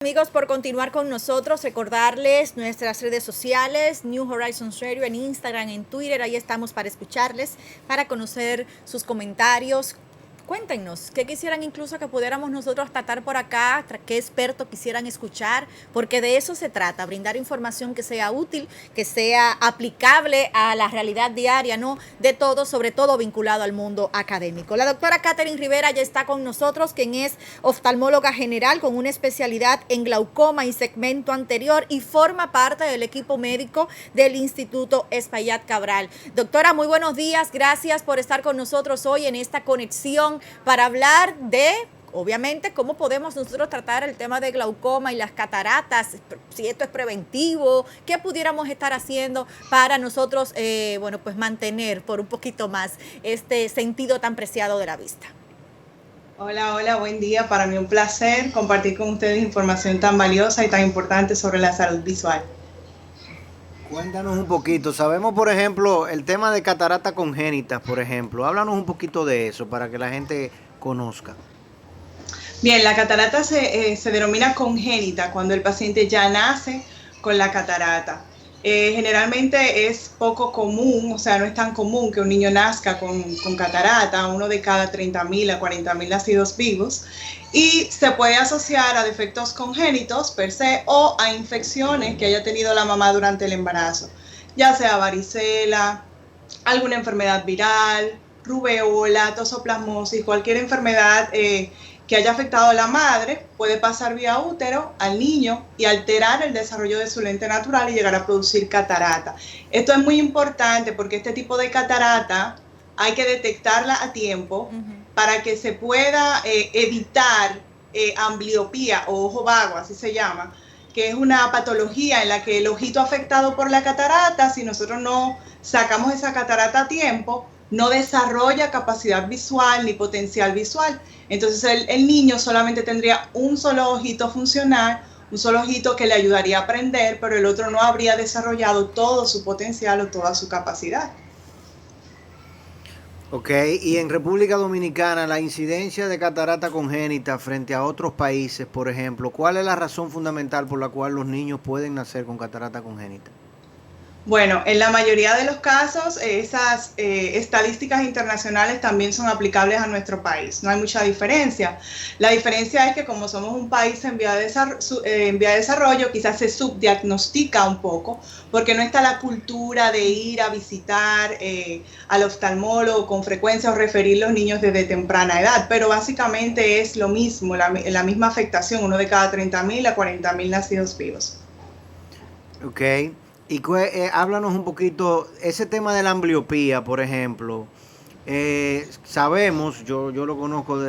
Amigos, por continuar con nosotros, recordarles nuestras redes sociales, New Horizons Radio en Instagram, en Twitter, ahí estamos para escucharles, para conocer sus comentarios. Cuéntenos, ¿qué quisieran incluso que pudiéramos nosotros tratar por acá? ¿Qué expertos quisieran escuchar? Porque de eso se trata, brindar información que sea útil, que sea aplicable a la realidad diaria, ¿no? De todo, sobre todo vinculado al mundo académico. La doctora Catherine Rivera ya está con nosotros, quien es oftalmóloga general con una especialidad en glaucoma y segmento anterior y forma parte del equipo médico del Instituto Espaillat Cabral. Doctora, muy buenos días, gracias por estar con nosotros hoy en esta conexión para hablar de, obviamente, cómo podemos nosotros tratar el tema de glaucoma y las cataratas, si esto es preventivo, qué pudiéramos estar haciendo para nosotros, pues mantener por un poquito más este sentido tan preciado de la vista. Hola, buen día. Para mí un placer compartir con ustedes información tan valiosa y tan importante sobre la salud visual. Cuéntanos un poquito. Sabemos, por ejemplo, el tema de catarata congénitas, por ejemplo. Háblanos un poquito de eso para que la gente conozca. Bien, la catarata se denomina congénita cuando el paciente ya nace con la catarata. Generalmente es poco común, o sea, no es tan común que un niño nazca con catarata, uno de cada 30.000 a 40.000 nacidos vivos, y se puede asociar a defectos congénitos per se o a infecciones que haya tenido la mamá durante el embarazo, ya sea varicela, alguna enfermedad viral, rubeola, tosoplasmosis, cualquier enfermedad que haya afectado a la madre puede pasar vía útero al niño y alterar el desarrollo de su lente natural y llegar a producir catarata. Esto es muy importante porque este tipo de catarata hay que detectarla a tiempo para que se pueda evitar ambliopía o ojo vago, así se llama, que es una patología en la que el ojito afectado por la catarata, si nosotros no sacamos esa catarata a tiempo, no desarrolla capacidad visual ni potencial visual. Entonces el niño solamente tendría un solo ojito funcional, un solo ojito que le ayudaría a aprender, pero el otro no habría desarrollado todo su potencial o toda su capacidad. Ok, y en República Dominicana, la incidencia de catarata congénita frente a otros países, por ejemplo, ¿cuál es la razón fundamental por la cual los niños pueden nacer con catarata congénita? Bueno, en la mayoría de los casos, esas estadísticas internacionales también son aplicables a nuestro país. No hay mucha diferencia. La diferencia es que como somos un país en vía de desarrollo, quizás se subdiagnostica un poco, porque no está la cultura de ir a visitar al oftalmólogo con frecuencia o referir los niños desde temprana edad. Pero básicamente es lo mismo, la misma afectación, uno de cada 30.000 a 40.000 nacidos vivos. Ok. Y háblanos un poquito, ese tema de la ambliopía, por ejemplo, sabemos, yo lo conozco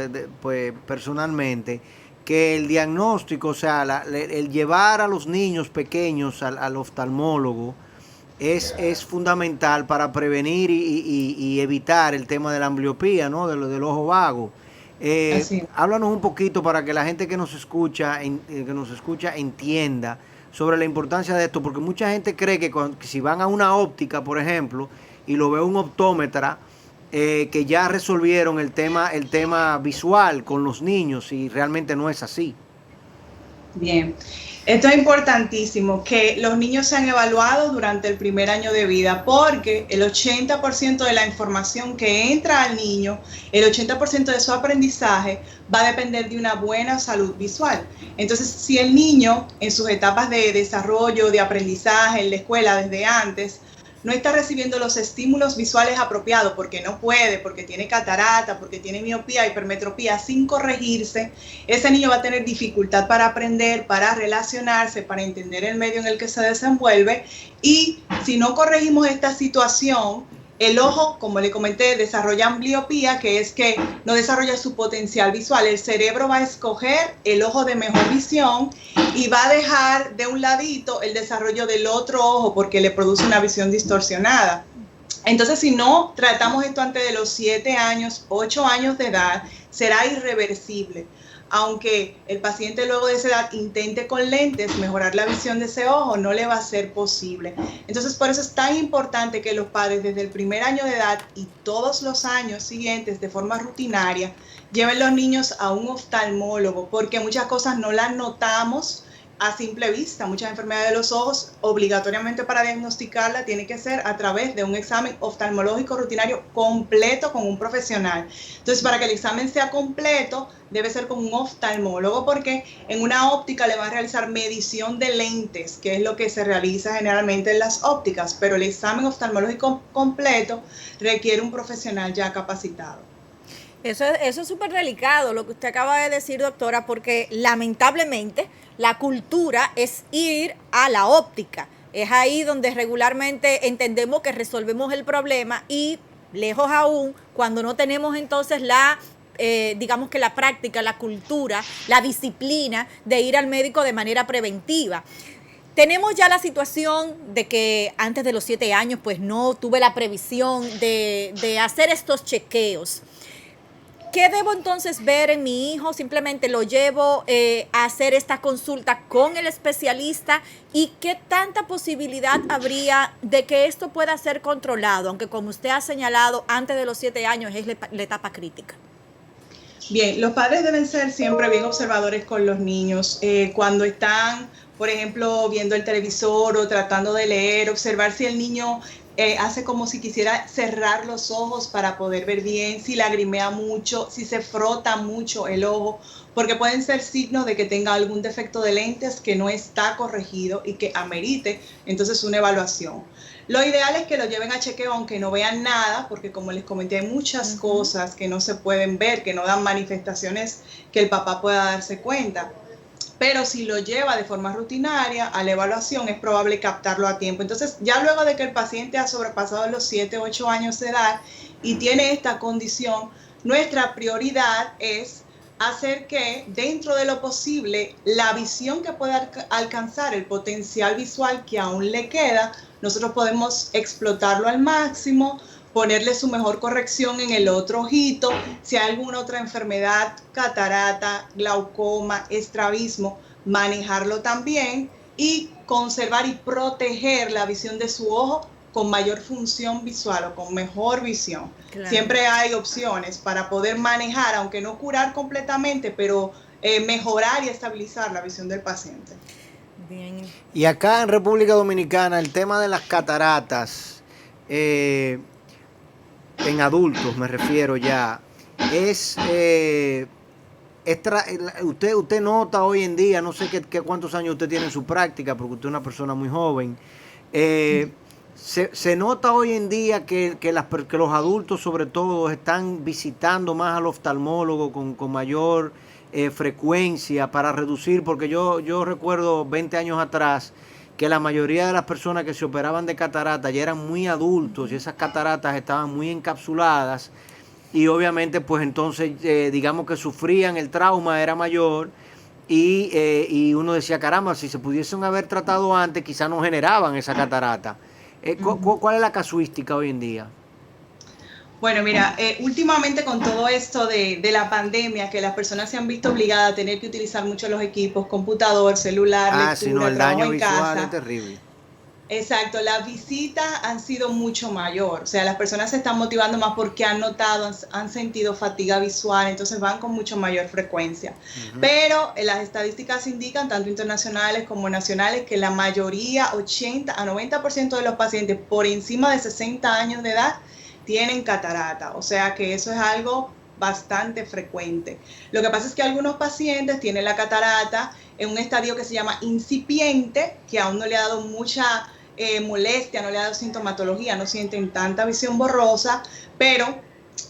pues, personalmente, que el diagnóstico, o sea, el llevar a los niños pequeños al oftalmólogo es fundamental para prevenir y evitar el tema de la ambliopía, ¿no? Del ojo vago. Háblanos un poquito para que la gente que nos escucha entienda sobre la importancia de esto, porque mucha gente cree que si van a una óptica, por ejemplo, y lo ve un optómetra, que ya resolvieron el tema visual con los niños, y realmente no es así. Bien, esto es importantísimo, que los niños sean evaluados durante el primer año de vida, porque el 80% de la información que entra al niño, el 80% de su aprendizaje va a depender de una buena salud visual. Entonces, si el niño en sus etapas de desarrollo, de aprendizaje, en la escuela desde antes, no está recibiendo los estímulos visuales apropiados porque no puede, porque tiene catarata, porque tiene miopía, hipermetropía, sin corregirse, ese niño va a tener dificultad para aprender, para relacionarse, para entender el medio en el que se desenvuelve, y si no corregimos esta situación, el ojo, como le comenté, desarrolla ambliopía, que es que no desarrolla su potencial visual. El cerebro va a escoger el ojo de mejor visión y va a dejar de un ladito el desarrollo del otro ojo porque le produce una visión distorsionada. Entonces, si no tratamos esto antes de los 7 años, 8 años de edad, será irreversible. aunque el paciente luego de esa edad intente con lentes mejorar la visión de ese ojo, no le va a ser posible. Entonces, por eso es tan importante que los padres desde el primer año de edad y todos los años siguientes de forma rutinaria lleven los niños a un oftalmólogo, porque muchas cosas no las notamos a simple vista. Muchas enfermedades de los ojos, obligatoriamente para diagnosticarla, tiene que ser a través de un examen oftalmológico rutinario completo con un profesional. Entonces, para que el examen sea completo, debe ser con un oftalmólogo, porque en una óptica le va a realizar medición de lentes, que es lo que se realiza generalmente en las ópticas, pero el examen oftalmológico completo requiere un profesional ya capacitado. Eso es súper delicado lo que usted acaba de decir, doctora, porque lamentablemente la cultura es ir a la óptica. Es ahí donde regularmente entendemos que resolvemos el problema y lejos aún cuando no tenemos entonces digamos que la práctica, la cultura, la disciplina de ir al médico de manera preventiva. Tenemos ya la situación de que antes de los 7 años pues no tuve la previsión de hacer estos chequeos. ¿Qué debo entonces ver en mi hijo? Simplemente lo llevo a hacer esta consulta con el especialista, y qué tanta posibilidad habría de que esto pueda ser controlado, aunque como usted ha señalado, antes de los 7 años es la etapa crítica. Bien, los padres deben ser siempre bien observadores con los niños. Cuando están, por ejemplo, viendo el televisor o tratando de leer, observar si el niño hace como si quisiera cerrar los ojos para poder ver bien, si lagrimea mucho, si se frota mucho el ojo, porque pueden ser signos de que tenga algún defecto de lentes que no está corregido y que amerite entonces una evaluación. Lo ideal es que lo lleven a chequeo aunque no vean nada, porque como les comenté, hay muchas cosas que no se pueden ver, que no dan manifestaciones que el papá pueda darse cuenta. Pero si lo lleva de forma rutinaria a la evaluación, es probable captarlo a tiempo. Entonces, ya luego de que el paciente ha sobrepasado los 7, 8 años de edad y tiene esta condición, nuestra prioridad es hacer que, dentro de lo posible, la visión que pueda alcanzar, el potencial visual que aún le queda, nosotros podemos explotarlo al máximo, ponerle su mejor corrección en el otro ojito. Si hay alguna otra enfermedad, catarata, glaucoma, estrabismo, manejarlo también y conservar y proteger la visión de su ojo con mayor función visual o con mejor visión. Claro. Siempre hay opciones para poder manejar, aunque no curar completamente, pero mejorar y estabilizar la visión del paciente. Bien. Y acá en República Dominicana el tema de las cataratas, en adultos me refiero ya, usted nota hoy en día, no sé cuántos años usted tiene en su práctica, porque usted es una persona muy joven, se nota hoy en día que los adultos sobre todo están visitando más al oftalmólogo con mayor frecuencia para reducir, porque yo recuerdo 20 años atrás que la mayoría de las personas que se operaban de cataratas ya eran muy adultos y esas cataratas estaban muy encapsuladas y obviamente pues entonces digamos que sufrían, el trauma era mayor y uno decía, caramba, si se pudiesen haber tratado antes quizás no generaban esa catarata. ¿Cuál es la casuística hoy en día? Bueno, mira, últimamente con todo esto de la pandemia, que las personas se han visto obligadas a tener que utilizar mucho los equipos, computador, celular, lectura, sí, no, el daño visual casa, es terrible. Exacto, las visitas han sido mucho mayor, o sea, las personas se están motivando más porque han notado, han sentido fatiga visual, entonces van con mucho mayor frecuencia. Pero las estadísticas indican, tanto internacionales como nacionales, que la mayoría, 80 a 90% de los pacientes por encima de 60 años de edad, tienen catarata, o sea que eso es algo bastante frecuente. Lo que pasa es que algunos pacientes tienen la catarata en un estadio que se llama incipiente, que aún no le ha dado mucha molestia, no le ha dado sintomatología, no sienten tanta visión borrosa, pero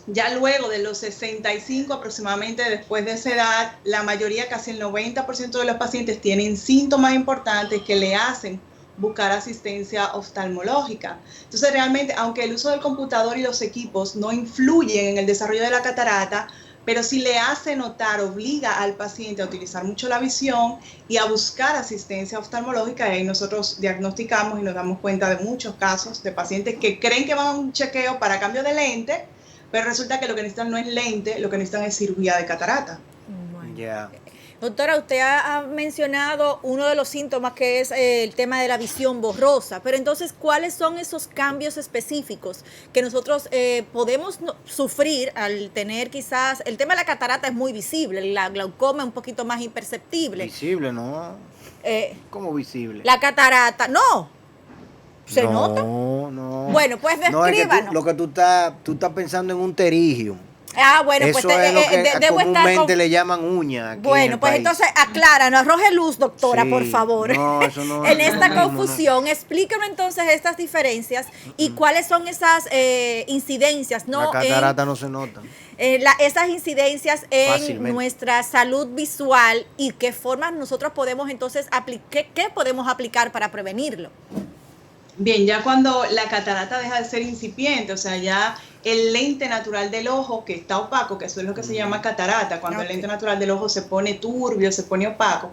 ya luego de los 65 aproximadamente, después de esa edad, la mayoría, casi el 90% de los pacientes tienen síntomas importantes que le hacen buscar asistencia oftalmológica. Entonces realmente, aunque el uso del computador y los equipos no influyen en el desarrollo de la catarata, pero sí le hace notar, obliga al paciente a utilizar mucho la visión y a buscar asistencia oftalmológica, y ahí nosotros diagnosticamos y nos damos cuenta de muchos casos de pacientes que creen que van a un chequeo para cambio de lente, pero resulta que lo que necesitan no es lente, lo que necesitan es cirugía de catarata. Ya. Doctora, usted ha mencionado uno de los síntomas que es el tema de la visión borrosa, pero entonces, ¿cuáles son esos cambios específicos que nosotros podemos sufrir al tener quizás, el tema de la catarata es muy visible, la glaucoma es un poquito más imperceptible? Visible, ¿no? ¿Cómo visible? La catarata, no. ¿Se nota? No. Bueno, pues No, es que descríbanos. lo que tú estás pensando en un terigio. Bueno, eso pues es lo que debo estar comúnmente le llaman uña. Aquí Bueno, en el pues país. entonces acláranos, arroje luz, doctora, Sí, por favor. no, eso no En es esta lo mismo, confusión, explíqueme entonces estas diferencias y cuáles son esas incidencias, La ¿no? catarata no se nota. Esas incidencias en Fácilmente. nuestra salud visual y qué formas nosotros podemos entonces qué podemos aplicar para prevenirlo. Bien, ya cuando la catarata deja de ser incipiente, o sea, ya el lente natural del ojo que está opaco, que eso es lo que se llama catarata, cuando el lente natural del ojo se pone turbio, se pone opaco,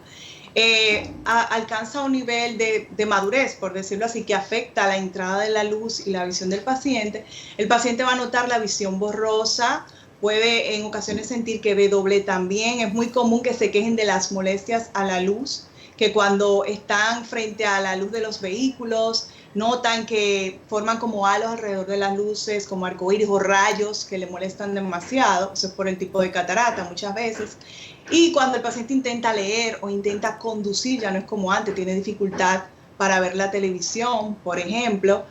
alcanza un nivel de madurez, por decirlo así, que afecta la entrada de la luz y la visión del paciente. El paciente va a notar la visión borrosa, puede en ocasiones sentir que ve doble también. Es muy común que se quejen de las molestias a la luz, que cuando están frente a la luz de los vehículos, notan que forman como halos alrededor de las luces, como arcoíris o rayos que le molestan demasiado. Eso es por el tipo de catarata muchas veces. Y cuando el paciente intenta leer o intenta conducir, ya no es como antes, tiene dificultad para ver la televisión, por ejemplo.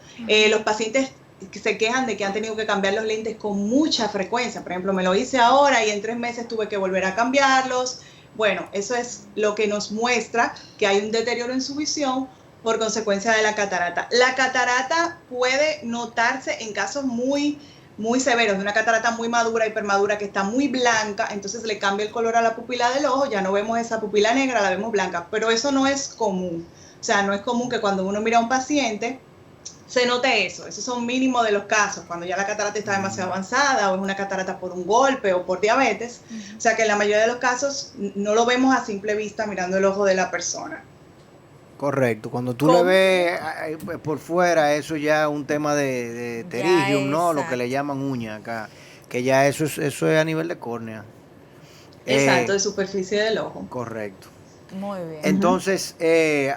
Los pacientes que se quejan de que han tenido que cambiar los lentes con mucha frecuencia. Por ejemplo, me lo hice ahora y en 3 meses tuve que volver a cambiarlos. Bueno, eso es lo que nos muestra que hay un deterioro en su visión por consecuencia de la catarata. La catarata puede notarse en casos muy severos, de una catarata muy madura, hipermadura, que está muy blanca, entonces le cambia el color a la pupila del ojo, ya no vemos esa pupila negra, la vemos blanca, pero eso no es común. O sea, no es común que cuando uno mira a un paciente se note eso. Esos son mínimos de los casos, cuando ya la catarata está demasiado avanzada o es una catarata por un golpe o por diabetes. O sea que en la mayoría de los casos no lo vemos a simple vista mirando el ojo de la persona. Correcto, cuando tú le ves por fuera, eso ya es un tema de pterigium, ¿no? Lo que le llaman uña acá, que ya eso es a nivel de córnea. Exacto, de superficie del ojo. Correcto. Muy bien. Entonces,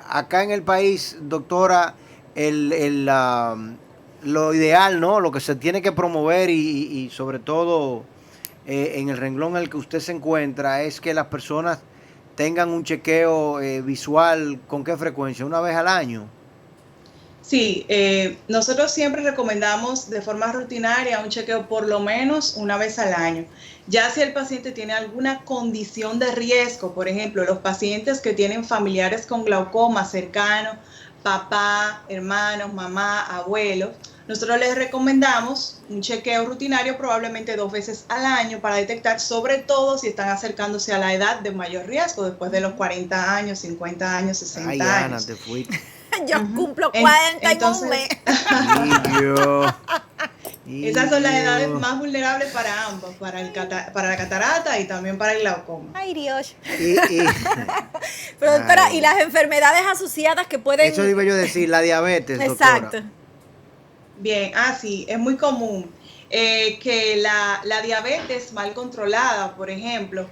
acá en el país, doctora, lo ideal, ¿no? Lo que se tiene que promover y sobre todo en el renglón en el que usted se encuentra es que las personas tengan un chequeo visual. ¿Con qué frecuencia? ¿Una vez al año? Sí, nosotros siempre recomendamos de forma rutinaria un chequeo por lo menos una vez al año. Ya si el paciente tiene alguna condición de riesgo, por ejemplo, los pacientes que tienen familiares con glaucoma cercano, papá, hermanos, mamá, abuelos, nosotros les recomendamos un chequeo rutinario probablemente 2 veces al año para detectar, sobre todo si están acercándose a la edad de mayor riesgo, después de los 40 años, 50 años, 60 años. Ay, Ana, te fuiste. Yo cumplo 40 entonces, en un mes. Esas son las edades más vulnerables para ambos, para la catarata y también para el glaucoma. Ay, Dios. Pero doctora, ¿y las enfermedades asociadas que pueden...? Eso iba yo a decir, la diabetes, doctora. Exacto. Bien, sí, es muy común que la diabetes mal controlada, por ejemplo,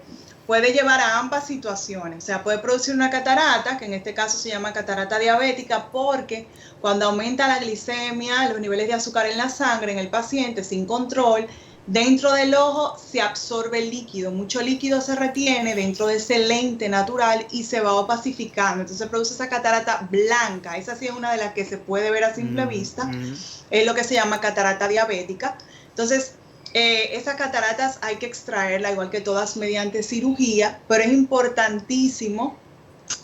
puede llevar a ambas situaciones. O sea, puede producir una catarata, que en este caso se llama catarata diabética, porque cuando aumenta la glicemia, los niveles de azúcar en la sangre en el paciente sin control, dentro del ojo se absorbe el líquido, mucho líquido se retiene dentro de ese lente natural y se va opacificando, entonces produce esa catarata blanca. Esa sí es una de las que se puede ver a simple vista, es lo que se llama catarata diabética. Entonces, esas cataratas hay que extraerla, igual que todas, mediante cirugía, pero es importantísimo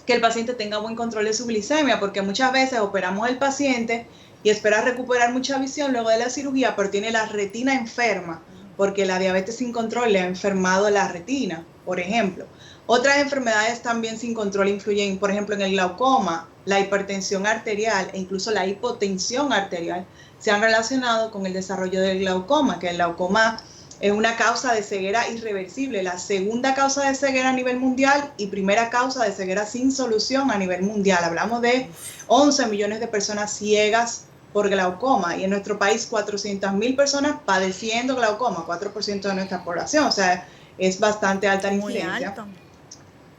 que el paciente tenga buen control de su glicemia, porque muchas veces operamos al paciente y espera recuperar mucha visión luego de la cirugía, pero tiene la retina enferma, porque la diabetes sin control le ha enfermado la retina, por ejemplo. Otras enfermedades también sin control influyen, por ejemplo, en el glaucoma, la hipertensión arterial e incluso la hipotensión arterial se han relacionado con el desarrollo del glaucoma, que el glaucoma es una causa de ceguera irreversible, la segunda causa de ceguera a nivel mundial y primera causa de ceguera sin solución a nivel mundial. Hablamos de 11 millones de personas ciegas por glaucoma y en nuestro país 400.000 personas padeciendo glaucoma, 4% de nuestra población, o sea, es bastante alta la incidencia.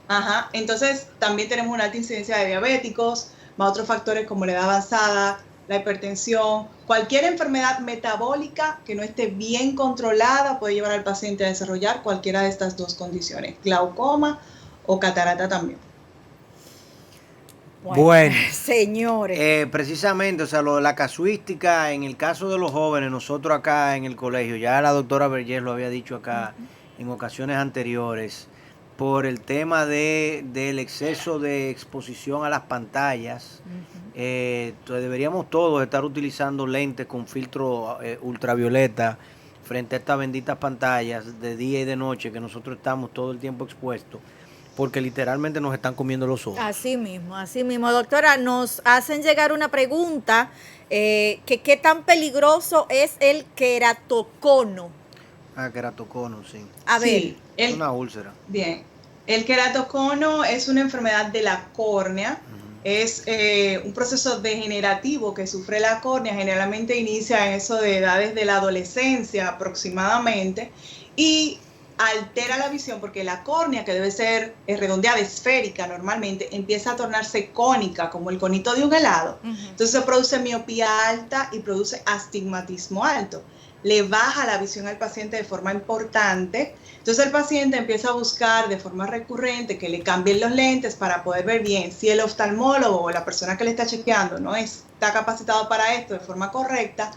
Ajá. Entonces, también tenemos una alta incidencia de diabéticos, más otros factores como la edad avanzada, la hipertensión, cualquier enfermedad metabólica que no esté bien controlada puede llevar al paciente a desarrollar cualquiera de estas dos condiciones, glaucoma o catarata también. Bueno, señores. precisamente, o sea, la casuística, en el caso de los jóvenes, nosotros acá en el colegio, ya la doctora Vergés lo había dicho acá en ocasiones anteriores, por el tema del exceso de exposición a las pantallas, entonces deberíamos todos estar utilizando lentes con filtro ultravioleta frente a estas benditas pantallas de día y de noche que nosotros estamos todo el tiempo expuestos, porque literalmente nos están comiendo los ojos. Así mismo. Doctora, nos hacen llegar una pregunta, que qué tan peligroso es el queratocono. Queratocono, sí. A ver. Sí, Es una úlcera. Bien. El queratocono es una enfermedad de la córnea. Es un proceso degenerativo que sufre la córnea. Generalmente inicia en eso de edades de la adolescencia aproximadamente. Y altera la visión porque la córnea, que debe ser redondeada, esférica normalmente, empieza a tornarse cónica, como el conito de un helado. Entonces se produce miopía alta y produce astigmatismo alto. Le baja la visión al paciente de forma importante. Entonces el paciente empieza a buscar de forma recurrente que le cambien los lentes para poder ver bien. Si el oftalmólogo o la persona que le está chequeando no está capacitado para esto de forma correcta,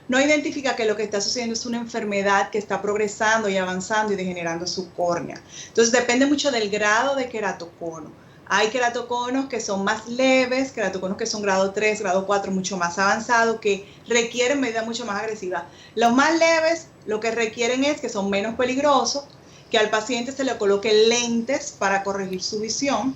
no identifica que lo que está sucediendo es una enfermedad que está progresando y avanzando y degenerando su córnea. Entonces depende mucho del grado de queratocono. Hay queratoconos que son más leves, queratoconos que son grado 3, grado 4, mucho más avanzados, que requieren medidas mucho más agresivas. Los más leves lo que requieren es que son menos peligrosos, que al paciente se le coloque lentes para corregir su visión.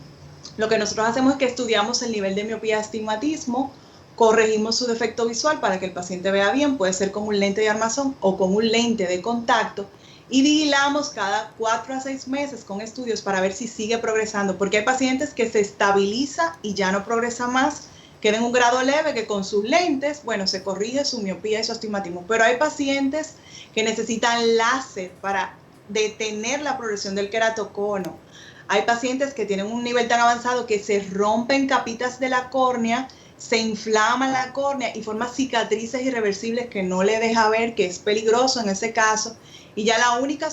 Lo que nosotros hacemos es que estudiamos el nivel de miopía, astigmatismo, corregimos su defecto visual para que el paciente vea bien, puede ser con un lente de armazón o con un lente de contacto, y vigilamos cada 4 a 6 meses con estudios para ver si sigue progresando, porque hay pacientes que se estabiliza y ya no progresa más, queda en un grado leve que con sus lentes, bueno, se corrige su miopía y su astigmatismo, pero hay pacientes que necesitan láser para detener la progresión del queratocono. Hay pacientes que tienen un nivel tan avanzado que se rompen capitas de la córnea, se inflama la córnea y forma cicatrices irreversibles que no le deja ver, que es peligroso en ese caso. Y ya la única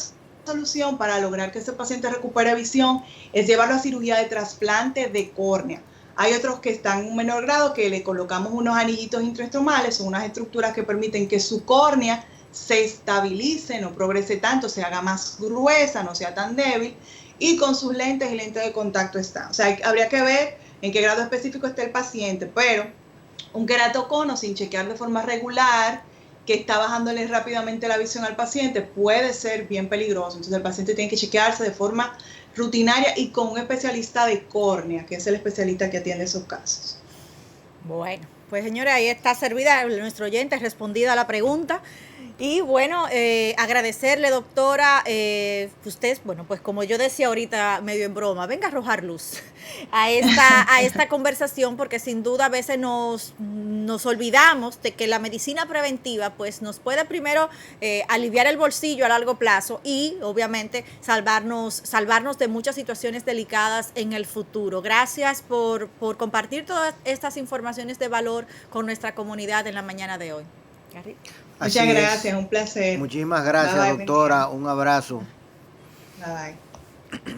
solución para lograr que ese paciente recupere visión es llevarlo a cirugía de trasplante de córnea. Hay otros que están en un menor grado que le colocamos unos anillitos intraestromales, son unas estructuras que permiten que su córnea se estabilice, no progrese tanto, se haga más gruesa, no sea tan débil, y con sus lentes y lentes de contacto está. O sea, habría que ver en qué grado específico está el paciente, pero un queratocono sin chequear de forma regular, que está bajándole rápidamente la visión al paciente, puede ser bien peligroso. Entonces el paciente tiene que chequearse de forma rutinaria y con un especialista de córnea, que es el especialista que atiende esos casos. Bueno, pues señora, ahí está servida nuestro oyente, respondida a la pregunta. Y bueno, agradecerle, doctora, usted, bueno, pues como yo decía ahorita medio en broma, venga a arrojar luz a esta conversación, porque sin duda a veces nos olvidamos de que la medicina preventiva pues nos puede primero aliviar el bolsillo a largo plazo y obviamente salvarnos de muchas situaciones delicadas en el futuro. Gracias por compartir todas estas informaciones de valor con nuestra comunidad en la mañana de hoy. Muchas gracias, un placer. Muchísimas gracias, doctora. Un abrazo. Bye bye.